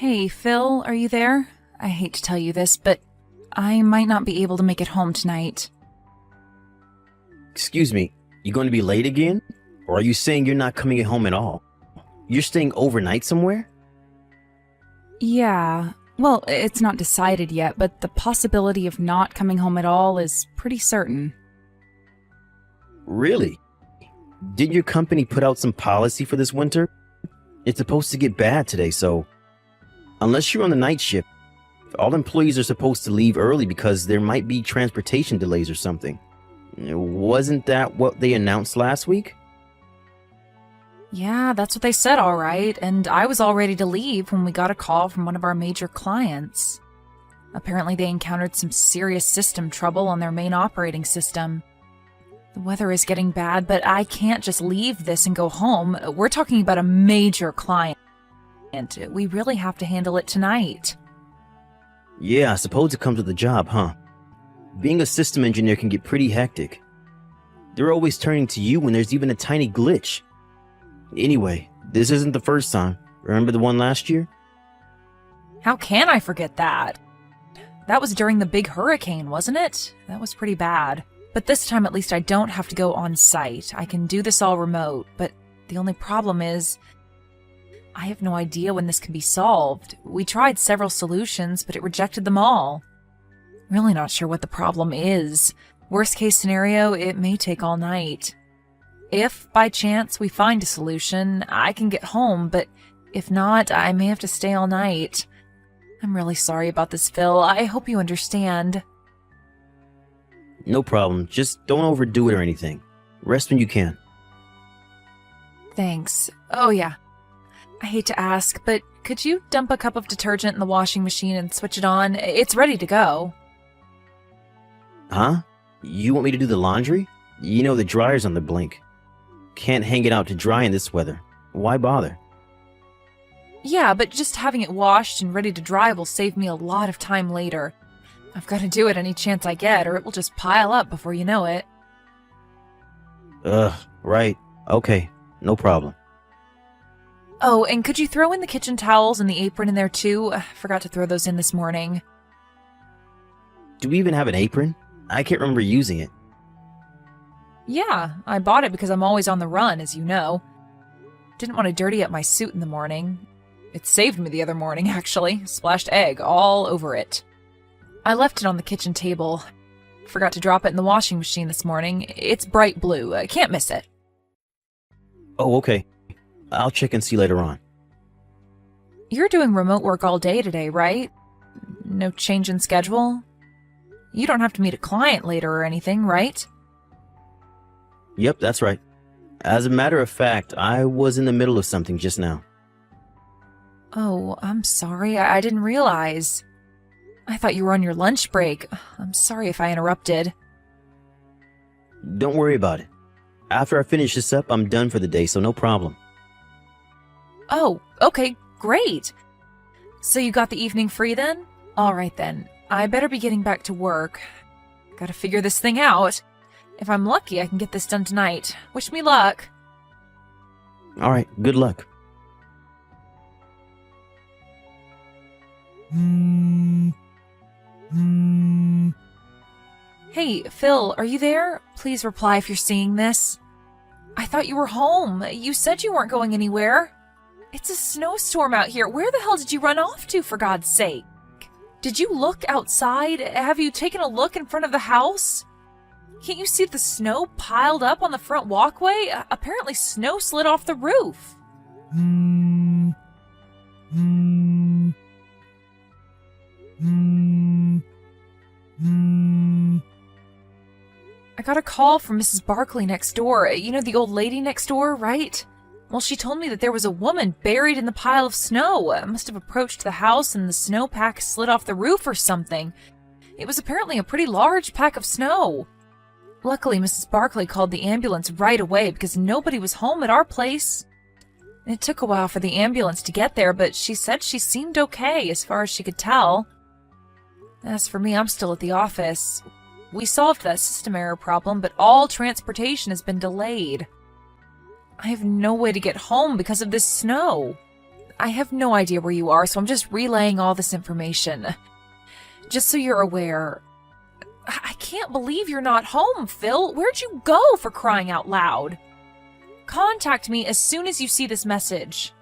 Hey, Phil, are you there? I hate to tell you this, but I might not be able to make it home tonight. Excuse me, you going to be late again? Or are you saying you're not coming home at all? You're staying overnight somewhere? Yeah, well, it's not decided yet, but the possibility of not coming home at all is pretty certain. Really? Did your company put out some policy for this winter? It's supposed to get bad today, so unless you're on the night shift, all employees are supposed to leave early because there might be transportation delays or something. Wasn't that what they announced last week? Yeah, that's what they said, all right, and I was all ready to leave when we got a call from one of our major clients. Apparently they encountered some serious system trouble on their main operating system. The weather is getting bad, but I can't just leave this and go home. We're talking about a major client. We really have to handle it tonight. Yeah, I suppose it comes with the job, huh? Being a system engineer can get pretty hectic. They're always turning to you when there's even a tiny glitch. Anyway, this isn't the first time. Remember the one last year? How can I forget that? That was during the big hurricane, wasn't it? That was pretty bad. But this time at least I don't have to go on site. I can do this all remote, but the only problem is I have no idea when this can be solved. We tried several solutions, but it rejected them all. Really not sure what the problem is. Worst case scenario, it may take all night. If, by chance, we find a solution, I can get home, but if not, I may have to stay all night. I'm really sorry about this, Phil. I hope you understand. No problem. Just don't overdo it or anything. Rest when you can. Thanks. Oh yeah. I hate to ask, but could you dump a cup of detergent in the washing machine and switch it on? It's ready to go. Huh? You want me to do the laundry? You know the dryer's on the blink. Can't hang it out to dry in this weather. Why bother? Yeah, but just having it washed and ready to dry will save me a lot of time later. I've got to do it any chance I get, or it will just pile up before you know it. Right. Okay, no problem. Oh, and could you throw in the kitchen towels and the apron in there too? I forgot to throw those in this morning. Do we even have an apron? I can't remember using it. Yeah, I bought it because I'm always on the run, as you know. Didn't want to dirty up my suit in the morning. It saved me the other morning, actually. Splashed egg all over it. I left it on the kitchen table. Forgot to drop it in the washing machine this morning. It's bright blue. I can't miss it. Oh, okay. I'll check and see later on. You're doing remote work all day today, right? No change in schedule? You don't have to meet a client later or anything, right? Yep, that's right. As a matter of fact, I was in the middle of something just now. Oh, I'm sorry. I didn't realize. I thought you were on your lunch break. I'm sorry if I interrupted. Don't worry about it. After I finish this up, I'm done for the day, so no problem. Oh, okay, great. So you got the evening free then? All right then. I better be getting back to work. Gotta figure this thing out. If I'm lucky, I can get this done tonight. Wish me luck. All right, good luck. Hey, Phil, are you there? Please reply if you're seeing this. I thought you were home. You said you weren't going anywhere. It's a snowstorm out here. Where the hell did you run off to, for God's sake? Did you look outside? Have you taken a look in front of the house? Can't you see the snow piled up on the front walkway? Apparently snow slid off the roof. I got a call from Mrs. Barkley next door. You know, the old lady next door, right? Well, she told me that there was a woman buried in the pile of snow. Must have approached the house and the snowpack slid off the roof or something. It was apparently a pretty large pack of snow. Luckily, Mrs. Barkley called the ambulance right away because nobody was home at our place. It took a while for the ambulance to get there, but she said she seemed okay as far as she could tell. As for me, I'm still at the office. We solved that system error problem, but all transportation has been delayed. I have no way to get home because of this snow. I have no idea where you are, so I'm just relaying all this information. Just so you're aware, I can't believe you're not home, Phil. Where'd you go, for crying out loud? Contact me as soon as you see this message.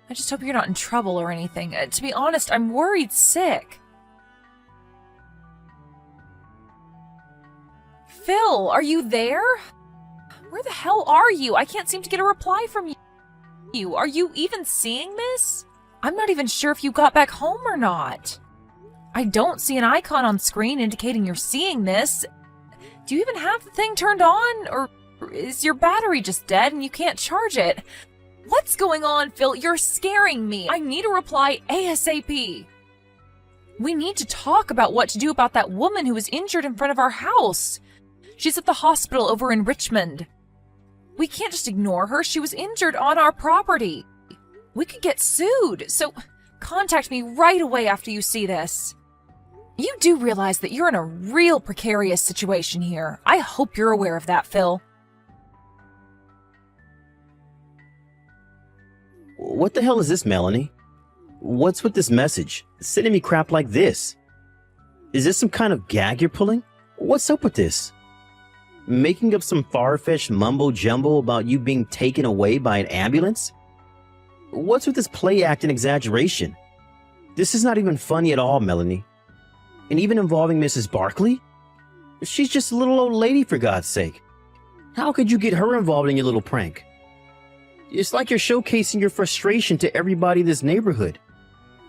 I just hope you're not in trouble or anything. To be honest, I'm worried sick. Phil, are you there? Where the hell are you? I can't seem to get a reply from you. Are you even seeing this? I'm not even sure if you got back home or not. I don't see an icon on screen indicating you're seeing this. Do you even have the thing turned on? Or is your battery just dead and you can't charge it? What's going on, Phil? You're scaring me. I need a reply ASAP. We need to talk about what to do about that woman who was injured in front of our house. She's at the hospital over in Richmond. We can't just ignore her. She was injured on our property. We could get sued, so contact me right away after you see this. You do realize that you're in a real precarious situation here. I hope you're aware of that, Phil. What the hell is this, Melanie? What's with this message? Sending me crap like this? Is this some kind of gag you're pulling? What's up with this? Making up some far-fetched mumbo-jumbo about you being taken away by an ambulance? What's with this play act and exaggeration? This is not even funny at all, Melanie. And even involving Mrs. Barkley? She's just a little old lady, for God's sake. How could you get her involved in your little prank? It's like you're showcasing your frustration to everybody in this neighborhood.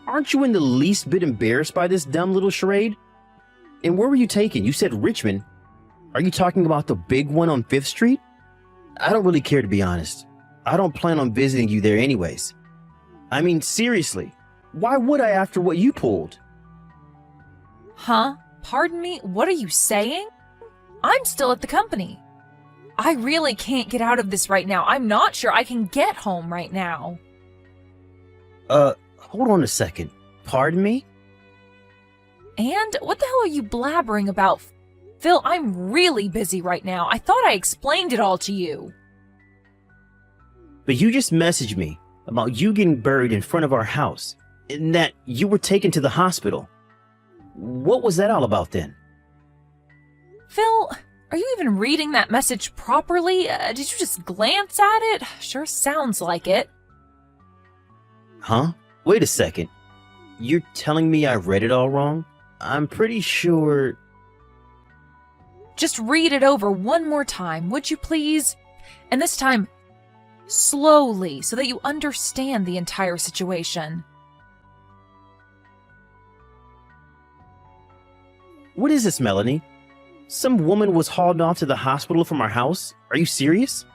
Aren't you in the least bit embarrassed by this dumb little charade? And where were you taken? You said Richmond. Are you talking about the big one on 5th Street? I don't really care, to be honest. I don't plan on visiting you there anyways. I mean, seriously, why would I after what you pulled? Huh? Pardon me? What are you saying? I'm still at the company. I really can't get out of this right now. I'm not sure I can get home right now. Hold on a second. Pardon me? And what the hell are you blabbering about? Phil, I'm really busy right now. I thought I explained it all to you. But you just messaged me about you getting buried in front of our house and that you were taken to the hospital. What was that all about then? Phil, are you even reading that message properly? Did you just glance at it? Sure sounds like it. Huh? Wait a second. You're telling me I read it all wrong? I'm pretty sure... Just read it over one more time, would you please? And this time, slowly, so that you understand the entire situation. What is this, Melanie? Some woman was hauled off to the hospital from our house? Are you serious?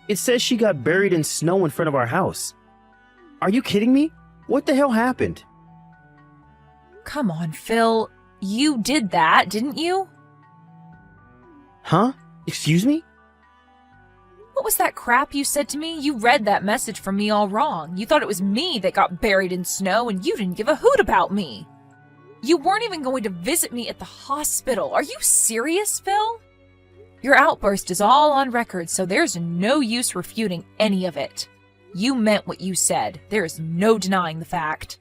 It says she got buried in snow in front of our house. Are you kidding me? What the hell happened? Come on, Phil. You did that, didn't you? Huh? Excuse me? What was that crap you said to me? You read that message from me all wrong. You thought it was me that got buried in snow, and you didn't give a hoot about me. You weren't even going to visit me at the hospital. Are you serious, Phil? Your outburst is all on record, so there's no use refuting any of it. You meant what you said. There is no denying the fact.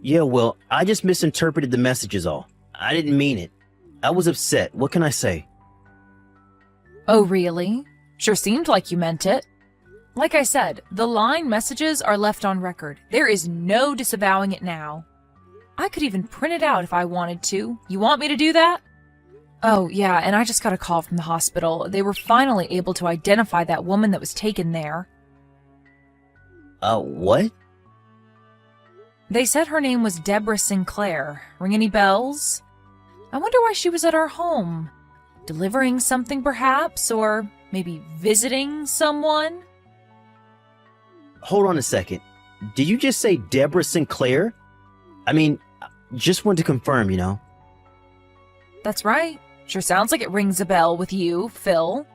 Yeah, well, I just misinterpreted the message is all. I didn't mean it. I was upset. What can I say? Oh, really? Sure seemed like you meant it. Like I said, the line messages are left on record. There is no disavowing it now. I could even print it out if I wanted to. You want me to do that? Oh, yeah, and I just got a call from the hospital. They were finally able to identify that woman that was taken there. What? They said her name was Deborah Sinclair. Ring any bells? I wonder why she was at our home. Delivering something, perhaps? Or maybe visiting someone? Hold on a second. Did you just say Deborah Sinclair? I mean, just want to confirm, you know. That's right. Sure sounds like it rings a bell with you, Phil.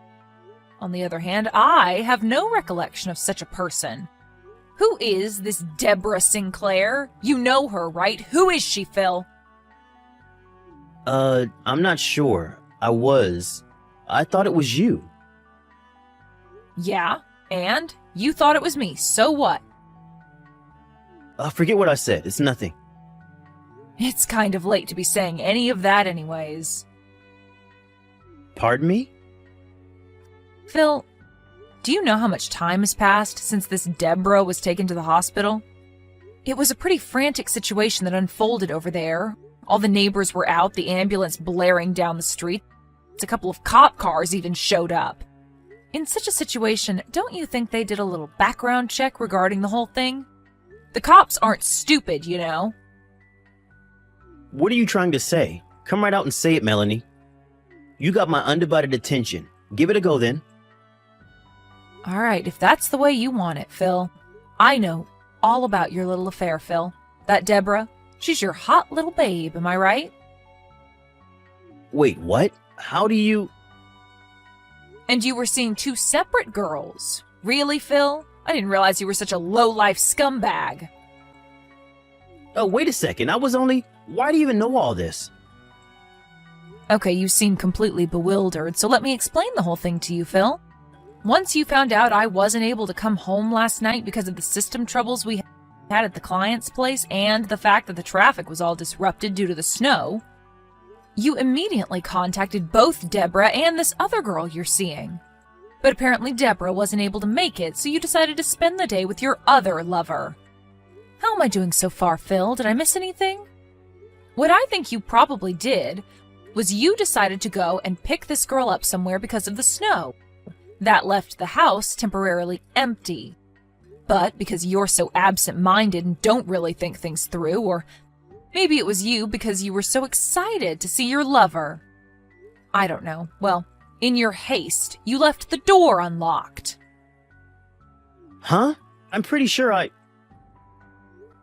On the other hand, I have no recollection of such a person. Who is this Deborah Sinclair? You know her, right? Who is she, Phil? I'm not sure. I thought it was you. Yeah, and you thought it was me, so what? Forget what I said. It's nothing. It's kind of late to be saying any of that anyways. Pardon me? Phil, do you know how much time has passed since this Deborah was taken to the hospital? It was a pretty frantic situation that unfolded over there. All the neighbors were out, the ambulance blaring down the street. A couple of cop cars even showed up. In such a situation, don't you think they did a little background check regarding the whole thing? The cops aren't stupid, you know. What are you trying to say? Come right out and say it, Melanie. You got my undivided attention. Give it a go then. All right, if that's the way you want it, Phil. I know all about your little affair, Phil. That Deborah, she's your hot little babe, am I right? Wait, what? How do you... And you were seeing two separate girls. Really, Phil? I didn't realize you were such a low-life scumbag. Oh, wait a second. I was only... Why do you even know all this? Okay, you seem completely bewildered, so let me explain the whole thing to you, Phil. Once you found out I wasn't able to come home last night because of the system troubles we had at the client's place and the fact that the traffic was all disrupted due to the snow, you immediately contacted both Deborah and this other girl you're seeing. But apparently Deborah wasn't able to make it, so you decided to spend the day with your other lover. How am I doing so far, Phil? Did I miss anything? What I think you probably did was you decided to go and pick this girl up somewhere because of the snow. That left the house temporarily empty. But because you're so absent-minded and don't really think things through, or maybe it was you because you were so excited to see your lover. I don't know. Well, in your haste, you left the door unlocked. Huh? I'm pretty sure I...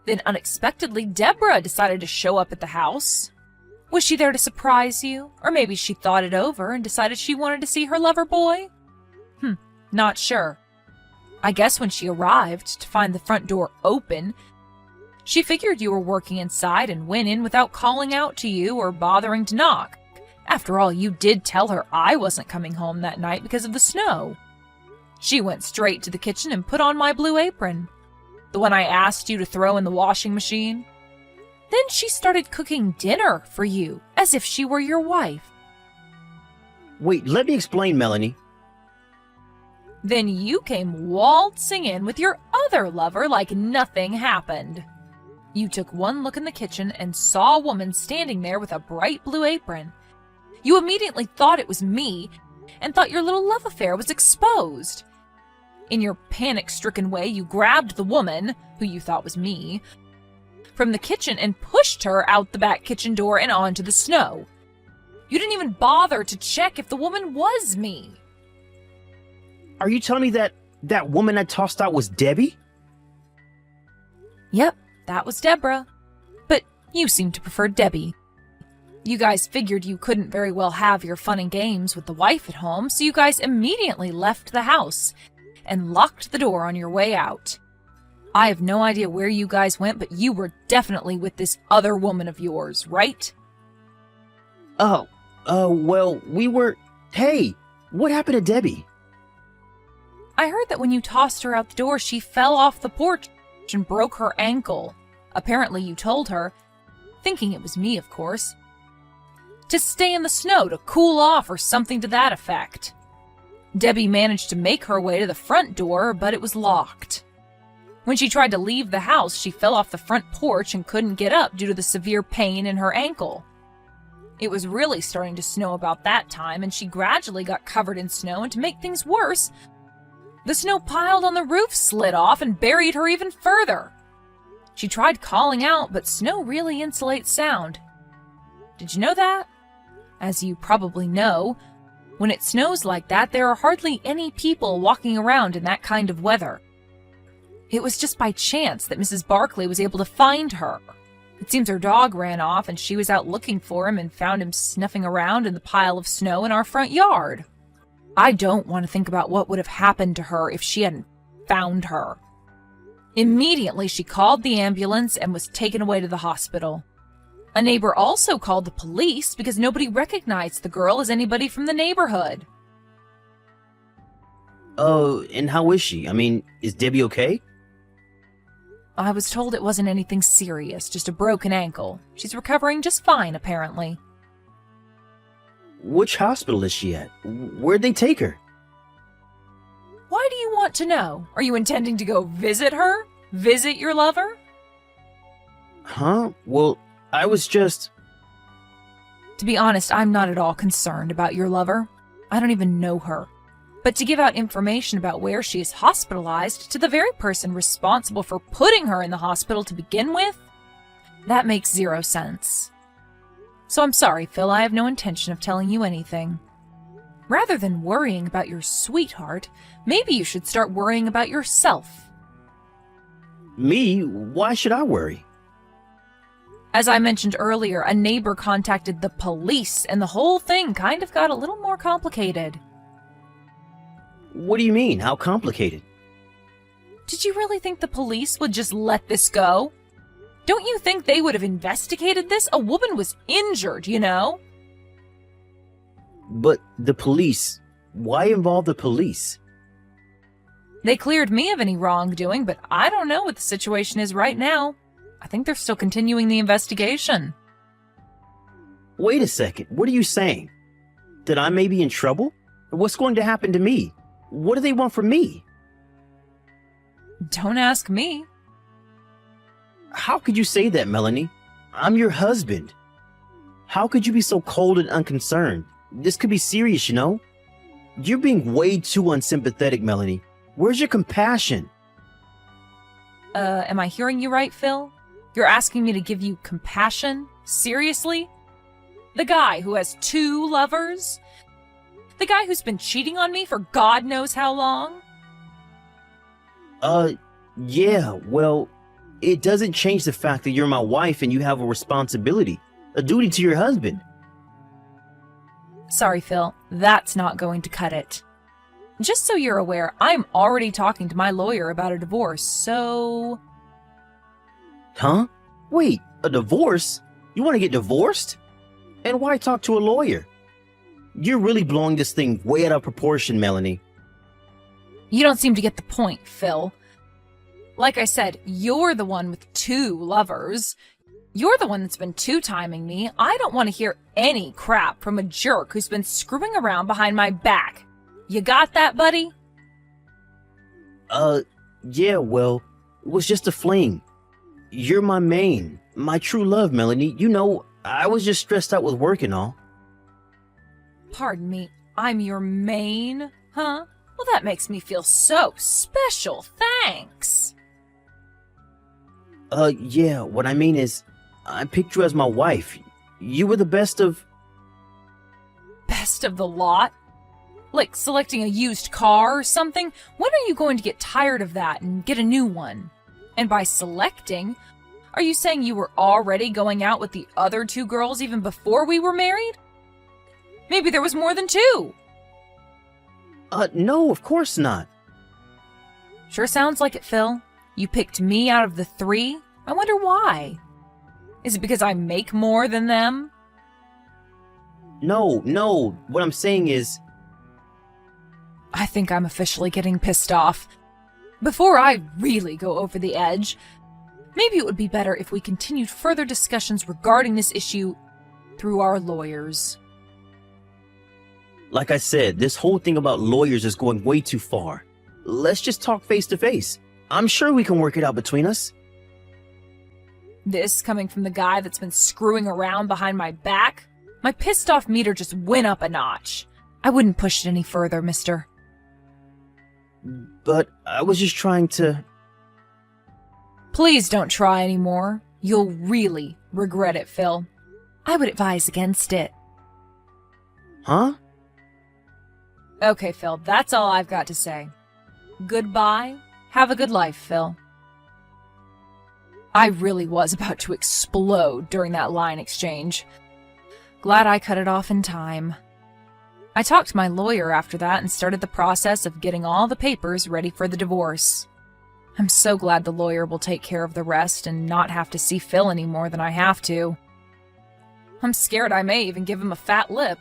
Then unexpectedly, Deborah decided to show up at the house. Was she there to surprise you? Or maybe she thought it over and decided she wanted to see her lover boy? Not sure. I guess when she arrived to find the front door open, she figured you were working inside and went in without calling out to you or bothering to knock. After all, you did tell her I wasn't coming home that night because of the snow. She went straight to the kitchen and put on my blue apron, the one I asked you to throw in the washing machine. Then she started cooking dinner for you, as if she were your wife. Wait, let me explain, Melanie. Then you came waltzing in with your other lover like nothing happened. You took one look in the kitchen and saw a woman standing there with a bright blue apron. You immediately thought it was me and thought your little love affair was exposed. In your panic-stricken way, you grabbed the woman, who you thought was me, from the kitchen and pushed her out the back kitchen door and onto the snow. You didn't even bother to check if the woman was me. Are you telling me that woman I tossed out was Debbie? Yep, that was Deborah. But you seem to prefer Debbie. You guys figured you couldn't very well have your fun and games with the wife at home, so you guys immediately left the house and locked the door on your way out. I have no idea where you guys went, but you were definitely with this other woman of yours, right? Well, we were... Hey, what happened to Debbie? I heard that when you tossed her out the door, she fell off the porch and broke her ankle. Apparently you told her, thinking it was me, of course, to stay in the snow to cool off or something to that effect. Debbie managed to make her way to the front door, but it was locked. When she tried to leave the house, she fell off the front porch and couldn't get up due to the severe pain in her ankle. It was really starting to snow about that time, and she gradually got covered in snow, and to make things worse, the snow piled on the roof slid off and buried her even further. She tried calling out, but snow really insulates sound. Did you know that? As you probably know, when it snows like that, there are hardly any people walking around in that kind of weather. It was just by chance that Mrs. Barkley was able to find her. It seems her dog ran off and she was out looking for him and found him snuffing around in the pile of snow in our front yard. I don't want to think about what would have happened to her if she hadn't found her. Immediately, she called the ambulance and was taken away to the hospital. A neighbor also called the police because nobody recognized the girl as anybody from the neighborhood. Oh, and how is she? I mean, is Debbie okay? I was told it wasn't anything serious, just a broken ankle. She's recovering just fine, apparently. Which hospital is she at? Where'd they take her? Why do you want to know? Are you intending to go visit her? Visit your lover? Huh? Well, I was just... To be honest, I'm not at all concerned about your lover. I don't even know her. But to give out information about where she is hospitalized to the very person responsible for putting her in the hospital to begin with, that makes zero sense. So I'm sorry, Phil, I have no intention of telling you anything. Rather than worrying about your sweetheart, maybe you should start worrying about yourself. Me? Why should I worry? As I mentioned earlier, a neighbor contacted the police, and the whole thing kind of got a little more complicated. What do you mean? How complicated? Did you really think the police would just let this go? Don't you think they would have investigated this? A woman was injured, you know? But the police... Why involve the police? They cleared me of any wrongdoing, but I don't know what the situation is right now. I think they're still continuing the investigation. Wait a second, what are you saying? That I may be in trouble? What's going to happen to me? What do they want from me? Don't ask me. How could you say that, Melanie? I'm your husband. How could you be so cold and unconcerned? This could be serious, you know? You're being way too unsympathetic, Melanie. Where's your compassion? Am I hearing you right, Phil? You're asking me to give you compassion? Seriously? The guy who has 2 lovers? The guy who's been cheating on me for God knows how long? Yeah, well, it doesn't change the fact that you're my wife and you have a responsibility, a duty to your husband. Sorry, Phil, that's not going to cut it. Just so you're aware, I'm already talking to my lawyer about a divorce, so... Huh? Wait, a divorce? You want to get divorced? And why talk to a lawyer? You're really blowing this thing way out of proportion, Melanie. You don't seem to get the point, Phil. Like I said, you're the one with 2 lovers. You're the one that's been 2-timing me. I don't want to hear any crap from a jerk who's been screwing around behind my back. You got that, buddy? Yeah, well, it was just a fling. You're my main, my true love, Melanie. You know, I was just stressed out with work and all. Pardon me, I'm your main, huh? Well, that makes me feel so special, thanks. Yeah, what I mean is, I picked you as my wife. You were the best of... Best of the lot? Like selecting a used car or something? When are you going to get tired of that and get a new one? And by selecting, are you saying you were already going out with the other 2 girls even before we were married? Maybe there was more than 2. No, of course not. Sure sounds like it, Phil. You picked me out of the 3? I wonder why. Is it because I make more than them? No, what I'm saying is... I think I'm officially getting pissed off. Before I really go over the edge, maybe it would be better if we continued further discussions regarding this issue through our lawyers. Like I said, this whole thing about lawyers is going way too far. Let's just talk face to face. I'm sure we can work it out between us. This coming from the guy that's been screwing around behind my back? My pissed off meter just went up a notch. I wouldn't push it any further, mister. But I was just trying to... Please don't try anymore. You'll really regret it, Phil. I would advise against it. Huh? Okay, Phil, that's all I've got to say. Goodbye. Have a good life, Phil. I really was about to explode during that line exchange. Glad I cut it off in time. I talked to my lawyer after that and started the process of getting all the papers ready for the divorce. I'm so glad the lawyer will take care of the rest and not have to see Phil any more than I have to. I'm scared I may even give him a fat lip.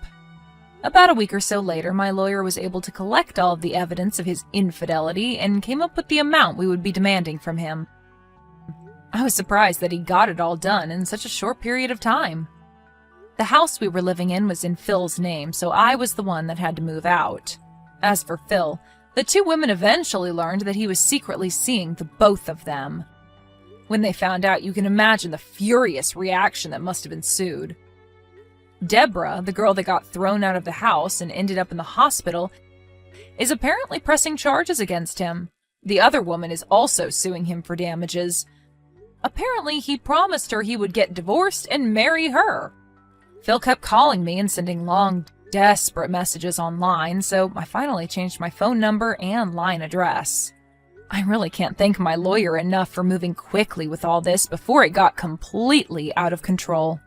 About a week or so later, my lawyer was able to collect all of the evidence of his infidelity and came up with the amount we would be demanding from him. I was surprised that he got it all done in such a short period of time. The house we were living in was in Phil's name, so I was the one that had to move out. As for Phil, the two women eventually learned that he was secretly seeing the both of them. When they found out, you can imagine the furious reaction that must have ensued. Deborah, the girl that got thrown out of the house and ended up in the hospital, is apparently pressing charges against him. The other woman is also suing him for damages. Apparently, he promised her he would get divorced and marry her. Phil kept calling me and sending long, desperate messages online, so I finally changed my phone number and line address. I really can't thank my lawyer enough for moving quickly with all this before it got completely out of control.